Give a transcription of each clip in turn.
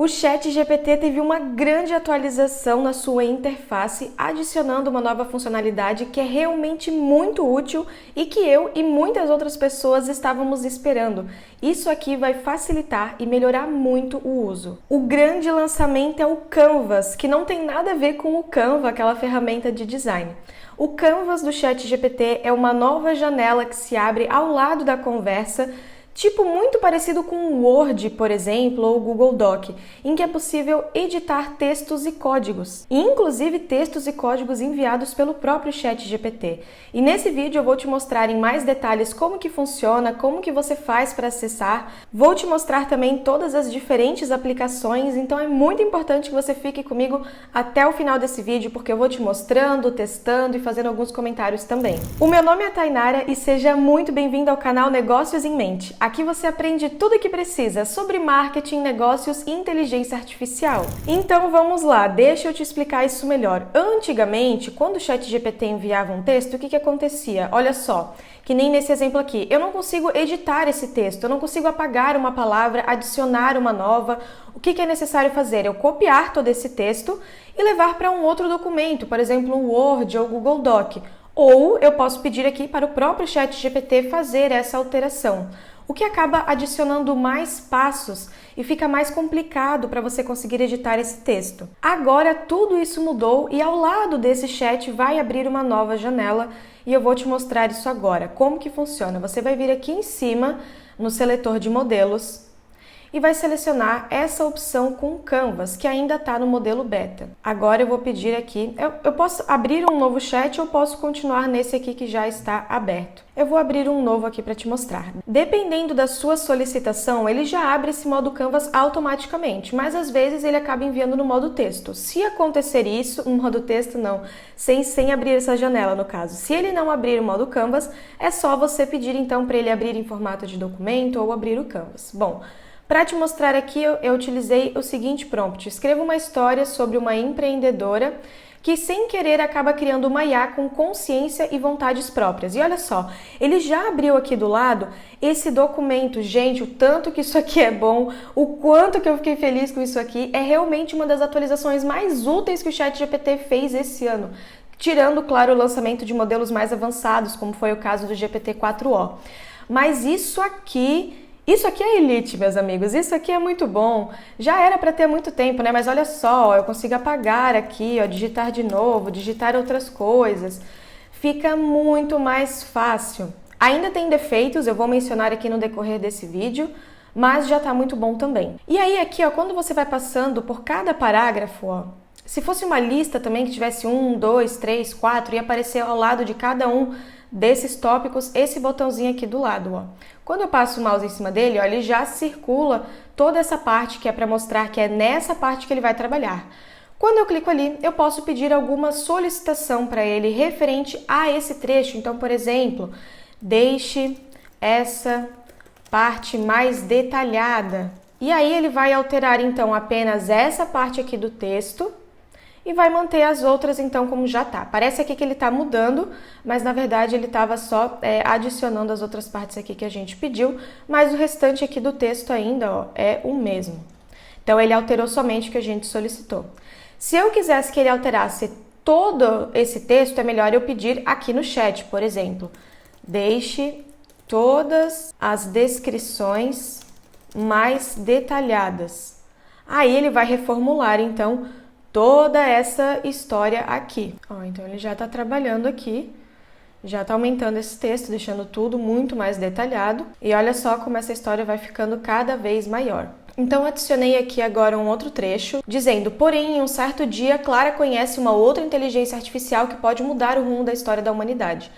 O ChatGPT teve uma grande atualização na sua interface, adicionando uma nova funcionalidade que é realmente muito útil e que eu e muitas outras pessoas estávamos esperando. Isso aqui vai facilitar e melhorar muito o uso. O grande lançamento é o Canvas, que não tem nada a ver com o Canva, aquela ferramenta de design. O Canvas do ChatGPT é uma nova janela que se abre ao lado da conversa, tipo muito parecido com o Word, por exemplo, ou o Google Doc, em que é possível editar textos e códigos, inclusive textos e códigos enviados pelo próprio ChatGPT. E nesse vídeo eu vou te mostrar em mais detalhes como que funciona, como que você faz para acessar. Vou te mostrar também todas as diferentes aplicações, então é muito importante que você fique comigo até o final desse vídeo, porque eu vou te mostrando, testando e fazendo alguns comentários também. O meu nome é Tainara e seja muito bem-vindo ao canal Negócios em Mente. Aqui você aprende tudo o que precisa sobre marketing, negócios e inteligência artificial. Então vamos lá, deixa eu te explicar isso melhor. Antigamente, quando o ChatGPT enviava um texto, o que acontecia? Olha só, que nem nesse exemplo aqui, eu não consigo editar esse texto, eu não consigo apagar uma palavra, adicionar uma nova. O que é necessário fazer? Eu copiar todo esse texto e levar para um outro documento, por exemplo, um Word ou Google Doc. Ou eu posso pedir aqui para o próprio ChatGPT fazer essa alteração, o que acaba adicionando mais passos e fica mais complicado para você conseguir editar esse texto. Agora tudo isso mudou e ao lado desse chat vai abrir uma nova janela e eu vou te mostrar isso agora. Como que funciona? Você vai vir aqui em cima no seletor de modelos e vai selecionar essa opção com Canvas, que ainda está no modelo beta. Agora eu vou pedir aqui, eu posso abrir um novo chat ou posso continuar nesse aqui que já está aberto. Eu vou abrir um novo aqui para te mostrar. Dependendo da sua solicitação, ele já abre esse modo Canvas automaticamente, mas às vezes ele acaba enviando no modo texto. Se acontecer isso, no modo texto não, sem abrir essa janela no caso. Se ele não abrir o modo Canvas, é só você pedir então para ele abrir em formato de documento ou abrir o Canvas. Bom, para te mostrar aqui, eu utilizei o seguinte prompt. Escreva uma história sobre uma empreendedora que, sem querer, acaba criando uma IA com consciência e vontades próprias. E olha só, ele já abriu aqui do lado esse documento. Gente, o tanto que isso aqui é bom, o quanto que eu fiquei feliz com isso aqui. É realmente uma das atualizações mais úteis que o ChatGPT fez esse ano. Tirando, claro, o lançamento de modelos mais avançados, como foi o caso do GPT-4o. Mas isso aqui é elite, meus amigos, isso aqui é muito bom. Já era para ter muito tempo, né? Mas olha só, eu consigo apagar aqui, ó, digitar de novo, digitar outras coisas. Fica muito mais fácil. Ainda tem defeitos, eu vou mencionar aqui no decorrer desse vídeo, mas já tá muito bom também. E aí aqui, ó, quando você vai passando por cada parágrafo, ó, se fosse uma lista também que tivesse 1, 2, 3, 4, ia aparecer ao lado de cada um desses tópicos esse botãozinho aqui do lado, ó. Quando eu passo o mouse em cima dele, ó, ele já circula toda essa parte que é para mostrar que é nessa parte que ele vai trabalhar. Quando eu clico ali, eu posso pedir alguma solicitação para ele referente a esse trecho. Então, por exemplo, deixe essa parte mais detalhada. E aí ele vai alterar então apenas essa parte aqui do texto e vai manter as outras então como já tá. Parece aqui que ele tá mudando, mas na verdade ele estava só adicionando as outras partes aqui que a gente pediu, mas o restante aqui do texto ainda, ó, é o mesmo. Então ele alterou somente o que a gente solicitou. Se eu quisesse que ele alterasse todo esse texto, é melhor eu pedir aqui no chat, por exemplo, deixe todas as descrições mais detalhadas. Aí ele vai reformular então toda essa história aqui. Ó, então ele já está trabalhando aqui, já está aumentando esse texto, deixando tudo muito mais detalhado. E olha só como essa história vai ficando cada vez maior. Então adicionei aqui agora um outro trecho, dizendo, porém, em um certo dia, Clara conhece uma outra inteligência artificial que pode mudar o rumo da história da humanidade.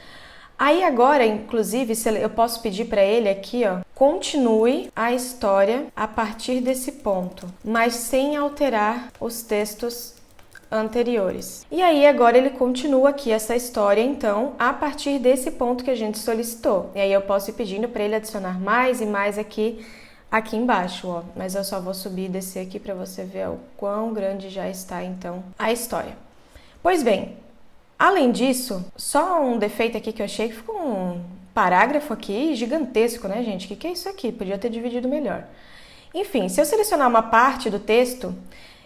Aí agora, inclusive, eu posso pedir para ele aqui, ó, continue a história a partir desse ponto, mas sem alterar os textos anteriores. E aí agora ele continua aqui essa história, então, a partir desse ponto que a gente solicitou. E aí eu posso ir pedindo para ele adicionar mais e mais aqui embaixo, ó. Mas eu só vou subir e descer aqui para você ver o quão grande já está, então, a história. Pois bem, além disso, só um defeito aqui que eu achei que ficou um parágrafo aqui gigantesco, né, gente? O que é isso aqui? Podia ter dividido melhor. Enfim, se eu selecionar uma parte do texto,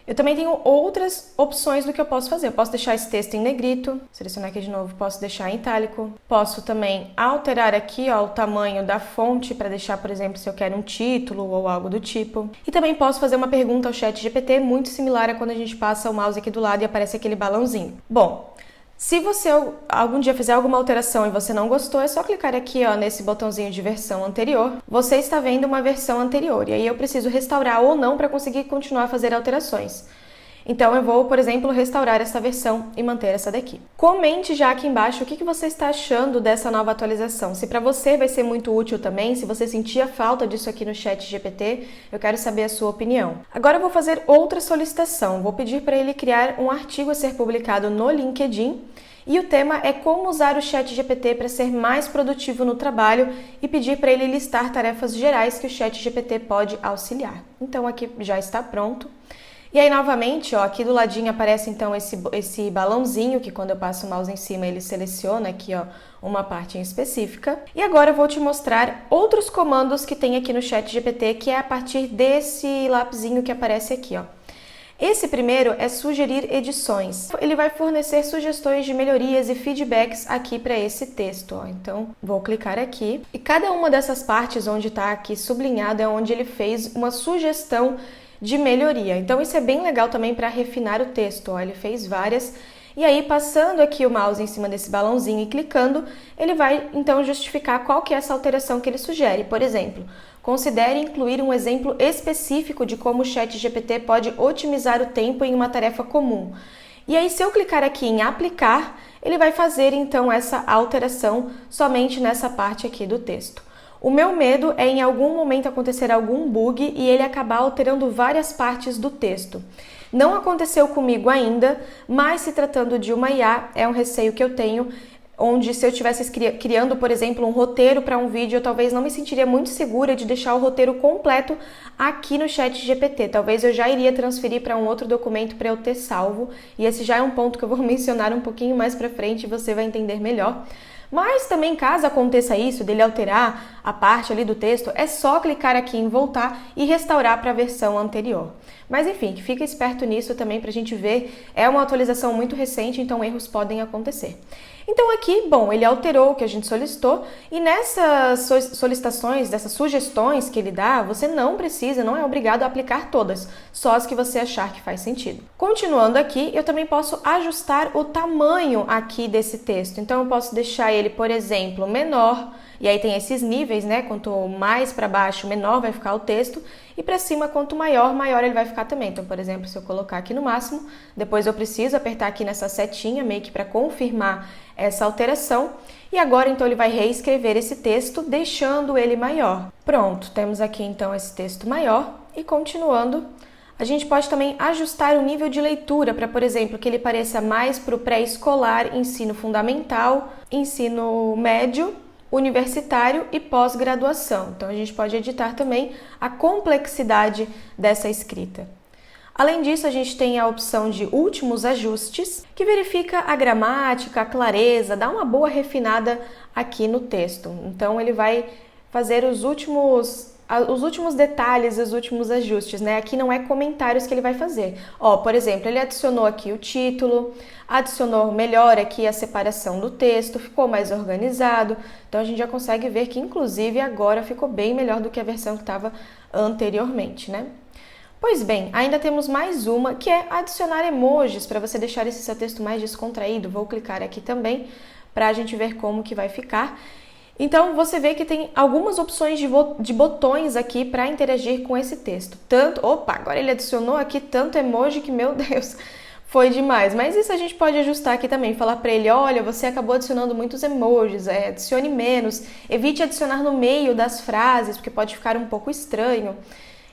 eu também tenho outras opções do que eu posso fazer. Eu posso deixar esse texto em negrito, selecionar aqui de novo, posso deixar em itálico. Posso também alterar aqui, ó, o tamanho da fonte para deixar, por exemplo, se eu quero um título ou algo do tipo. E também posso fazer uma pergunta ao ChatGPT muito similar a quando a gente passa o mouse aqui do lado e aparece aquele balãozinho. Bom, se você algum dia fizer alguma alteração e você não gostou, é só clicar aqui, ó, nesse botãozinho de versão anterior. Você está vendo uma versão anterior e aí eu preciso restaurar ou não para conseguir continuar a fazer alterações. Então eu vou, por exemplo, restaurar essa versão e manter essa daqui. Comente já aqui embaixo o que você está achando dessa nova atualização. Se para você vai ser muito útil também, se você sentia falta disso aqui no ChatGPT, eu quero saber a sua opinião. Agora eu vou fazer outra solicitação. Vou pedir para ele criar um artigo a ser publicado no LinkedIn. E o tema é como usar o ChatGPT para ser mais produtivo no trabalho e pedir para ele listar tarefas gerais que o ChatGPT pode auxiliar. Então aqui já está pronto. E aí, novamente, ó, aqui do ladinho aparece então esse balãozinho, que quando eu passo o mouse em cima, ele seleciona aqui, ó, uma parte em específica. E agora eu vou te mostrar outros comandos que tem aqui no ChatGPT, que é a partir desse lapisinho que aparece aqui, ó. Esse primeiro é sugerir edições. Ele vai fornecer sugestões de melhorias e feedbacks aqui para esse texto, ó. Então, vou clicar aqui. E cada uma dessas partes onde está aqui sublinhado é onde ele fez uma sugestão de melhoria. Então isso é bem legal também para refinar o texto, ó, ele fez várias. E aí, passando aqui o mouse em cima desse balãozinho e clicando, ele vai então justificar qual que é essa alteração que ele sugere. Por exemplo, considere incluir um exemplo específico de como o ChatGPT pode otimizar o tempo em uma tarefa comum. E aí, se eu clicar aqui em aplicar, ele vai fazer então essa alteração somente nessa parte aqui do texto. O meu medo é em algum momento acontecer algum bug e ele acabar alterando várias partes do texto. Não aconteceu comigo ainda, mas se tratando de uma IA, é um receio que eu tenho, onde se eu estivesse criando, por exemplo, um roteiro para um vídeo, eu talvez não me sentiria muito segura de deixar o roteiro completo aqui no ChatGPT. Talvez eu já iria transferir para um outro documento para eu ter salvo, e esse já é um ponto que eu vou mencionar um pouquinho mais para frente e você vai entender melhor. Mas também, caso aconteça isso, dele alterar a parte ali do texto, é só clicar aqui em voltar e restaurar para a versão anterior. Mas enfim, fica esperto nisso também para a gente ver. É uma atualização muito recente, então erros podem acontecer. Então aqui, bom, ele alterou o que a gente solicitou e nessas solicitações, dessas sugestões que ele dá, você não precisa, não é obrigado a aplicar todas, só as que você achar que faz sentido. Continuando aqui, eu também posso ajustar o tamanho aqui desse texto. Então eu posso deixar ele, por exemplo, menor, e aí tem esses níveis, né? Quanto mais para baixo, menor vai ficar o texto, e para cima, quanto maior, maior ele vai ficar também. Então, por exemplo, se eu colocar aqui no máximo, depois eu preciso apertar aqui nessa setinha, meio que para confirmar essa alteração, e agora então ele vai reescrever esse texto, deixando ele maior. Pronto, temos aqui então esse texto maior, e continuando, a gente pode também ajustar o nível de leitura para, por exemplo, que ele pareça mais para o pré-escolar, ensino fundamental, ensino médio, universitário e pós-graduação. Então a gente pode editar também a complexidade dessa escrita. Além disso, a gente tem a opção de últimos ajustes, que verifica a gramática, a clareza, dá uma boa refinada aqui no texto. Então ele vai fazer os últimos detalhes, os últimos ajustes, né? Aqui não é comentários que ele vai fazer. Ó, por exemplo, ele adicionou aqui o título, adicionou melhor aqui a separação do texto, ficou mais organizado. Então a gente já consegue ver que, inclusive, agora ficou bem melhor do que a versão que estava anteriormente, né? Pois bem, ainda temos mais uma, que é adicionar emojis para você deixar esse seu texto mais descontraído. Vou clicar aqui também para a gente ver como que vai ficar. Então, você vê que tem algumas opções de botões aqui para interagir com esse texto. Opa, agora ele adicionou aqui tanto emoji que, meu Deus, foi demais. Mas isso a gente pode ajustar aqui também, falar para ele, olha, você acabou adicionando muitos emojis, adicione menos, evite adicionar no meio das frases, porque pode ficar um pouco estranho.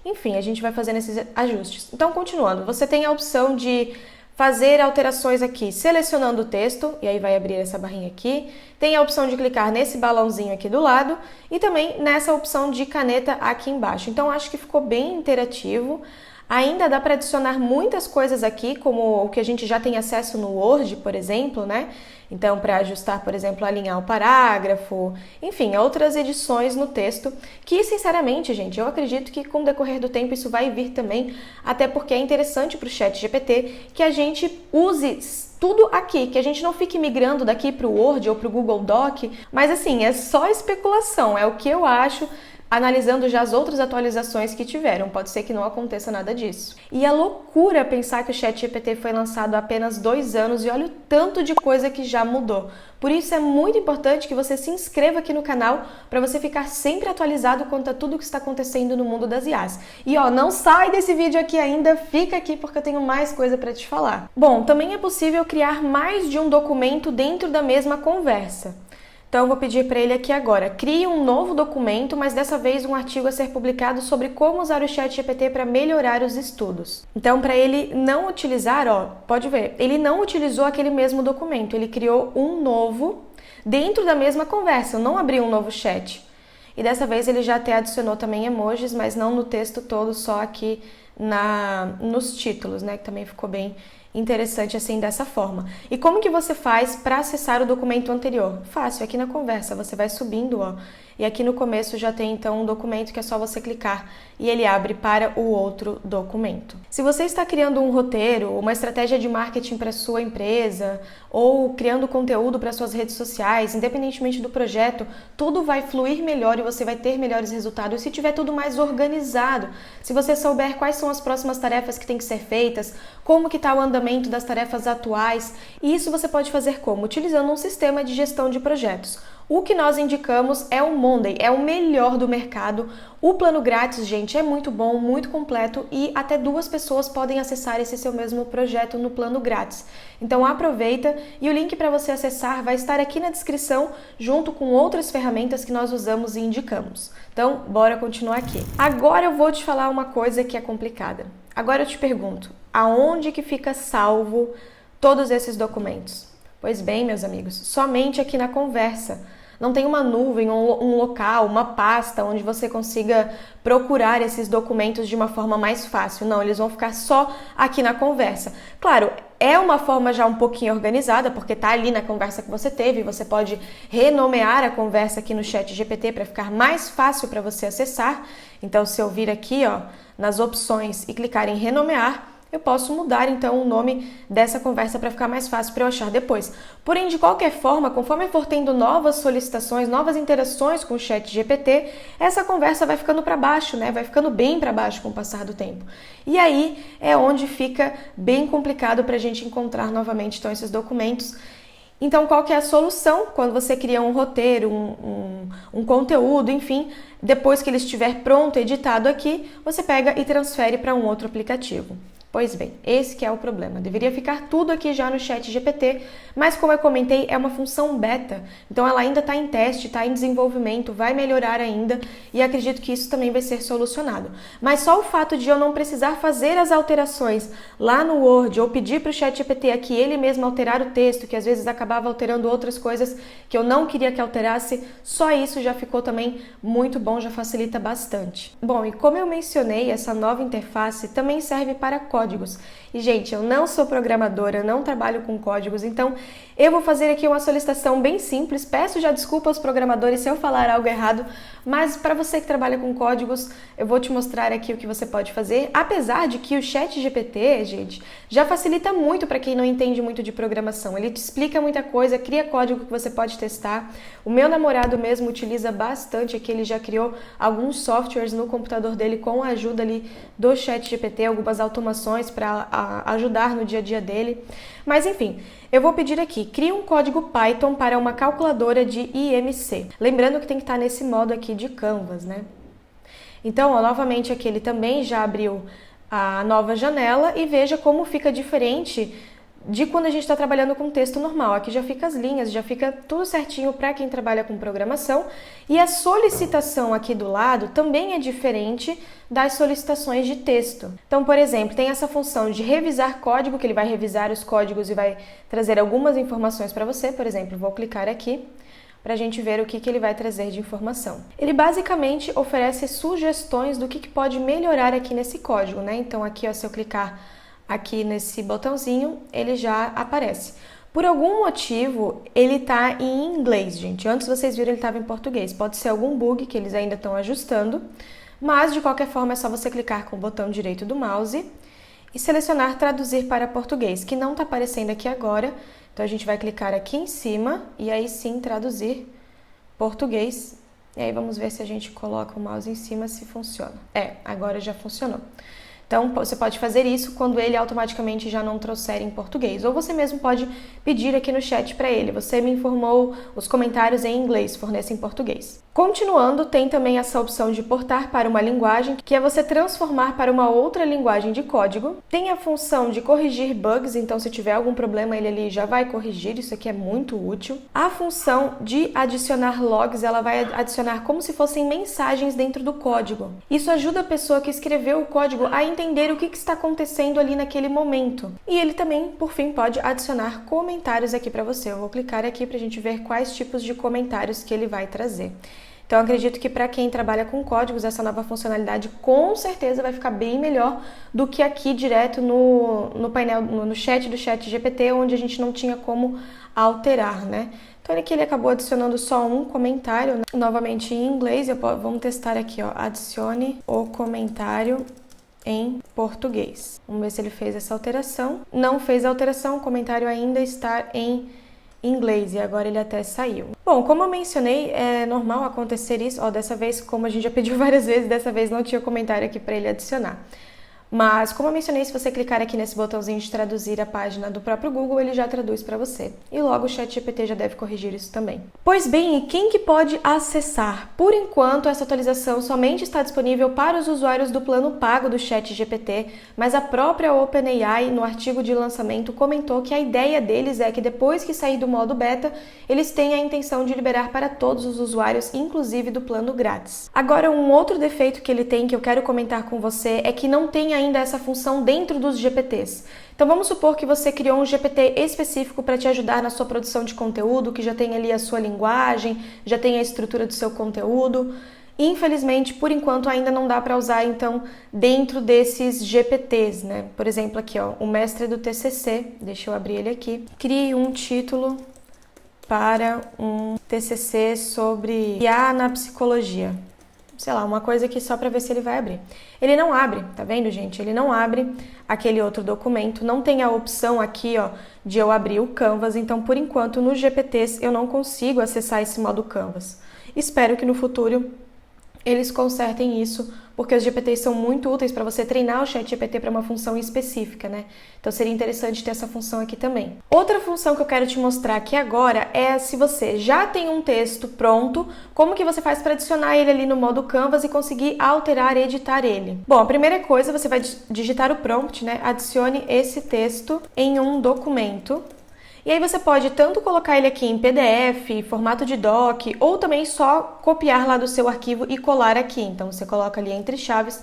Enfim, a gente vai fazendo esses ajustes. Então, continuando, você tem a opção de fazer alterações aqui, selecionando o texto, e aí vai abrir essa barrinha aqui. Tem a opção de clicar nesse balãozinho aqui do lado e também nessa opção de caneta aqui embaixo. Então, acho que ficou bem interativo. Ainda dá para adicionar muitas coisas aqui, como o que a gente já tem acesso no Word, por exemplo, né? Então, para ajustar, por exemplo, alinhar o parágrafo, enfim, outras edições no texto, que, sinceramente, gente, eu acredito que com o decorrer do tempo isso vai vir também, até porque é interessante para o ChatGPT que a gente use tudo aqui, que a gente não fique migrando daqui para o Word ou para o Google Doc, mas assim, é só especulação, é o que eu acho, analisando já as outras atualizações que tiveram, pode ser que não aconteça nada disso. E é loucura pensar que o ChatGPT foi lançado há apenas 2 anos e olha o tanto de coisa que já mudou. Por isso é muito importante que você se inscreva aqui no canal para você ficar sempre atualizado quanto a tudo que está acontecendo no mundo das IAs. E ó, não sai desse vídeo aqui ainda, fica aqui porque eu tenho mais coisa para te falar. Bom, também é possível criar mais de um documento dentro da mesma conversa. Então eu vou pedir para ele aqui agora, crie um novo documento, mas dessa vez um artigo a ser publicado sobre como usar o ChatGPT para melhorar os estudos. Então para ele não utilizar, ó, pode ver, ele não utilizou aquele mesmo documento, ele criou um novo dentro da mesma conversa, não abriu um novo chat. E dessa vez ele já até adicionou também emojis, mas não no texto todo, só aqui nos títulos, né, que também ficou bem interessante assim dessa forma. E como que você faz para acessar o documento anterior? Fácil, aqui na conversa, você vai subindo, ó, e aqui no começo já tem então um documento que é só você clicar e ele abre para o outro documento. Se você está criando um roteiro, uma estratégia de marketing para sua empresa ou criando conteúdo para suas redes sociais, independentemente do projeto, tudo vai fluir melhor e você vai ter melhores resultados se tiver tudo mais organizado. Se você souber quais são as próximas tarefas que têm que ser feitas, como que está o andamento das tarefas atuais, e isso você pode fazer como? Utilizando um sistema de gestão de projetos. O que nós indicamos é o Monday, é o melhor do mercado. O plano grátis, gente, é muito bom, muito completo e até 2 pessoas podem acessar esse seu mesmo projeto no plano grátis. Então aproveita e o link para você acessar vai estar aqui na descrição junto com outras ferramentas que nós usamos e indicamos. Então, bora continuar aqui. Agora eu vou te falar uma coisa que é complicada. Agora eu te pergunto, aonde que fica salvo todos esses documentos? Pois bem, meus amigos, somente aqui na conversa. Não tem uma nuvem, um local, uma pasta onde você consiga procurar esses documentos de uma forma mais fácil. Não, eles vão ficar só aqui na conversa. Claro, é uma forma já um pouquinho organizada, porque está ali na conversa que você teve. Você pode renomear a conversa aqui no ChatGPT para ficar mais fácil para você acessar. Então, se eu vir aqui, ó, nas opções e clicar em renomear, eu posso mudar então o nome dessa conversa para ficar mais fácil para eu achar depois. Porém, de qualquer forma, conforme eu for tendo novas solicitações, novas interações com o ChatGPT, essa conversa vai ficando para baixo, né? Vai ficando bem para baixo com o passar do tempo. E aí é onde fica bem complicado para a gente encontrar novamente então, esses documentos. Então, qual que é a solução? Quando você cria um roteiro, um conteúdo, enfim, depois que ele estiver pronto, editado aqui, você pega e transfere para um outro aplicativo. Pois bem, esse que é o problema. Deveria ficar tudo aqui já no ChatGPT, mas como eu comentei, é uma função beta, então ela ainda está em teste, está em desenvolvimento, vai melhorar ainda e acredito que isso também vai ser solucionado. Mas só o fato de eu não precisar fazer as alterações lá no Word ou pedir para o ChatGPT aqui ele mesmo alterar o texto, que às vezes acabava alterando outras coisas que eu não queria que alterasse, só isso já ficou também muito bom, já facilita bastante. Bom, e como eu mencionei, essa nova interface também serve para códigos. E, gente, eu não sou programadora, eu não trabalho com códigos, então eu vou fazer aqui uma solicitação bem simples. Peço já desculpa aos programadores se eu falar algo errado, mas para você que trabalha com códigos, eu vou te mostrar aqui o que você pode fazer. Apesar de que o ChatGPT, gente, já facilita muito para quem não entende muito de programação. Ele te explica muita coisa, cria código que você pode testar. O meu namorado mesmo utiliza bastante aqui, ele já criou alguns softwares no computador dele com a ajuda ali do ChatGPT, algumas automações para ajudar no dia a dia dele. Mas enfim, eu vou pedir aqui, crie um código Python para uma calculadora de IMC. Lembrando que tem que estar nesse modo aqui de Canvas, né? Então, ó, novamente aqui ele também já abriu a nova janela e veja como fica diferente de quando a gente está trabalhando com texto normal. Aqui já fica as linhas, já fica tudo certinho para quem trabalha com programação. E a solicitação aqui do lado também é diferente das solicitações de texto. Então, por exemplo, tem essa função de revisar código, que ele vai revisar os códigos e vai trazer algumas informações para você. Por exemplo, vou clicar aqui para a gente ver o que ele vai trazer de informação. Ele basicamente oferece sugestões do que pode melhorar aqui nesse código, né? Então aqui, ó, se eu clicar aqui nesse botãozinho, ele já aparece. Por algum motivo, ele está em inglês, gente. Antes vocês viram, ele estava em português. Pode ser algum bug que eles ainda estão ajustando, mas de qualquer forma é só você clicar com o botão direito do mouse e selecionar traduzir para português, que não está aparecendo aqui agora. Então a gente vai clicar aqui em cima e aí sim traduzir português. E aí vamos ver se a gente coloca o mouse em cima se funciona. Agora já funcionou. Então, você pode fazer isso quando ele automaticamente já não trouxer em português. Ou você mesmo pode pedir aqui no chat para ele. Você me informou os comentários em inglês, forneça em português. Continuando, tem também essa opção de portar para uma linguagem, que é você transformar para uma outra linguagem de código. Tem a função de corrigir bugs, então se tiver algum problema ele ali já vai corrigir, isso aqui é muito útil. A função de adicionar logs, ela vai adicionar como se fossem mensagens dentro do código. Isso ajuda a pessoa que escreveu o código a entender o que está acontecendo ali naquele momento. E ele também, por fim, pode adicionar comentários aqui para você. Eu vou clicar aqui para a gente ver quais tipos de comentários que ele vai trazer. Então, acredito que para quem trabalha com códigos, essa nova funcionalidade com certeza vai ficar bem melhor do que aqui direto no painel, no chat do ChatGPT, onde a gente não tinha como alterar, né? Então, aqui ele acabou adicionando só um comentário, né? Novamente em inglês. Vamos testar aqui, ó. Adicione o comentário em português. Vamos ver se ele fez essa alteração. Não fez a alteração, o comentário ainda está em inglês e agora ele até saiu. Bom, como eu mencionei, é normal acontecer isso. Ó, dessa vez, como a gente já pediu várias vezes, dessa vez não tinha comentário aqui para ele adicionar. Mas, como eu mencionei, se você clicar aqui nesse botãozinho de traduzir a página do próprio Google, ele já traduz para você. E logo o ChatGPT já deve corrigir isso também. Pois bem, e quem que pode acessar? Por enquanto, essa atualização somente está disponível para os usuários do plano pago do ChatGPT, mas a própria OpenAI, no artigo de lançamento, comentou que a ideia deles é que depois que sair do modo beta, eles têm a intenção de liberar para todos os usuários, inclusive do plano grátis. Agora, um outro defeito que ele tem, que eu quero comentar com você, é que não tem ainda essa função dentro dos GPTs. Então vamos supor que você criou um GPT específico para te ajudar na sua produção de conteúdo, que já tem ali a sua linguagem, já tem a estrutura do seu conteúdo. Infelizmente, por enquanto, ainda não dá para usar, então, dentro desses GPTs, né? Por exemplo, aqui, ó, o mestre do TCC, deixa eu abrir ele aqui. Crie um título para um TCC sobre IA na psicologia. Sei lá, uma coisa aqui só para ver se ele vai abrir. Ele não abre, tá vendo, gente? Ele não abre aquele outro documento, não tem a opção aqui, ó, de eu abrir o Canvas, então, por enquanto, nos GPTs eu não consigo acessar esse modo Canvas. Espero que no futuro eles consertem isso, porque os GPTs são muito úteis para você treinar o ChatGPT para uma função específica, né? Então seria interessante ter essa função aqui também. Outra função que eu quero te mostrar aqui agora é se você já tem um texto pronto, como que você faz para adicionar ele ali no modo Canvas e conseguir alterar e editar ele. Bom, a primeira coisa, você vai digitar o prompt, né? Adicione esse texto em um documento. E aí você pode tanto colocar ele aqui em PDF, formato de doc, ou também só copiar lá do seu arquivo e colar aqui. Então você coloca ali entre chaves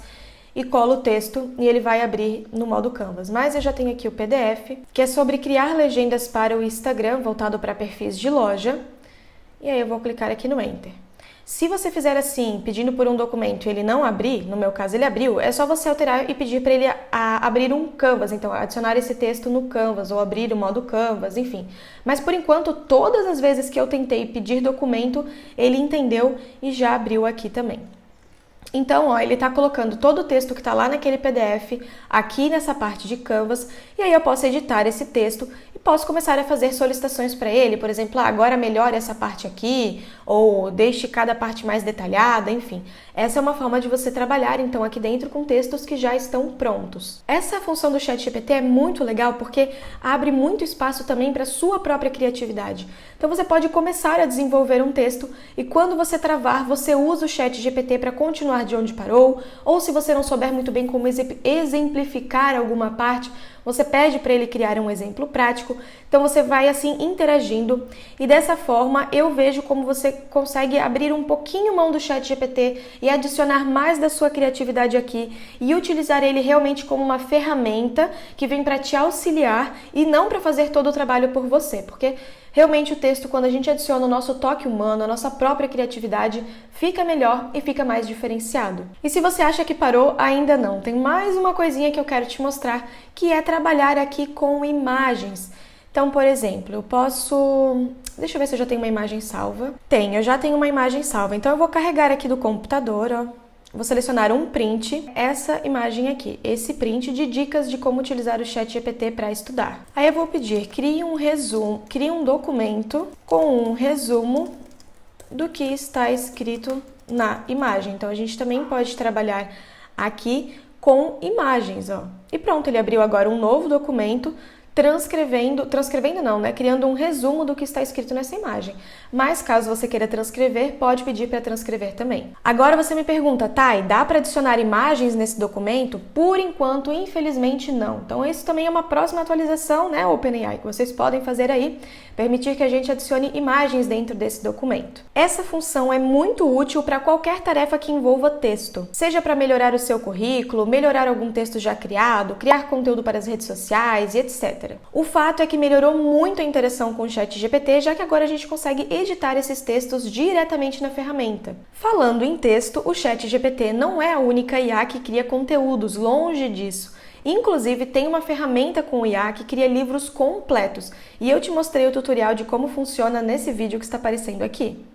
e cola o texto e ele vai abrir no modo Canvas. Mas eu já tenho aqui o PDF, que é sobre criar legendas para o Instagram, voltado para perfis de loja. E aí eu vou clicar aqui no Enter. Se você fizer assim, pedindo por um documento e ele não abrir, no meu caso ele abriu, é só você alterar e pedir para ele abrir um Canvas, então adicionar esse texto no Canvas ou abrir o modo Canvas, enfim. Mas por enquanto, todas as vezes que eu tentei pedir documento, ele entendeu e já abriu aqui também. Então, ó, ele está colocando todo o texto que está lá naquele PDF aqui nessa parte de Canvas, e aí eu posso editar esse texto e posso começar a fazer solicitações para ele, por exemplo, agora melhore essa parte aqui, ou deixe cada parte mais detalhada, enfim. Essa é uma forma de você trabalhar, então, aqui dentro com textos que já estão prontos. Essa função do ChatGPT é muito legal porque abre muito espaço também para a sua própria criatividade. Então, você pode começar a desenvolver um texto e quando você travar, você usa o ChatGPT para continuar de onde parou, ou se você não souber muito bem como exemplificar alguma parte, você pede para ele criar um exemplo prático, então você vai assim interagindo e dessa forma eu vejo como você consegue abrir um pouquinho mão do ChatGPT e adicionar mais da sua criatividade aqui e utilizar ele realmente como uma ferramenta que vem para te auxiliar e não para fazer todo o trabalho por você, porque Realmente o texto, quando a gente adiciona o nosso toque humano, a nossa própria criatividade, fica melhor e fica mais diferenciado. E se você acha que parou, ainda não. Tem mais uma coisinha que eu quero te mostrar, que é trabalhar aqui com imagens. Então, por exemplo, eu posso... Deixa eu ver se eu já tenho uma imagem salva. Eu já tenho uma imagem salva. Então, eu vou carregar aqui do computador, ó. Vou selecionar um print, essa imagem aqui, esse print de dicas de como utilizar o ChatGPT para estudar. Aí eu vou pedir, crie um resumo, crie um documento com um resumo do que está escrito na imagem. Então, a gente também pode trabalhar aqui com imagens, ó. E pronto, ele abriu agora um novo documento, criando um resumo do que está escrito nessa imagem. Mas caso você queira transcrever, pode pedir para transcrever também. Agora você me pergunta, Thay, dá para adicionar imagens nesse documento? Por enquanto, infelizmente não. Então isso também é uma próxima atualização, né, OpenAI, que vocês podem fazer aí, permitir que a gente adicione imagens dentro desse documento. Essa função é muito útil para qualquer tarefa que envolva texto, seja para melhorar o seu currículo, melhorar algum texto já criado, criar conteúdo para as redes sociais e etc. O fato é que melhorou muito a interação com o ChatGPT, já que agora a gente consegue editar esses textos diretamente na ferramenta. Falando em texto, o ChatGPT não é a única IA que cria conteúdos, longe disso. Inclusive, tem uma ferramenta com o IA que cria livros completos, e eu te mostrei o tutorial de como funciona nesse vídeo que está aparecendo aqui.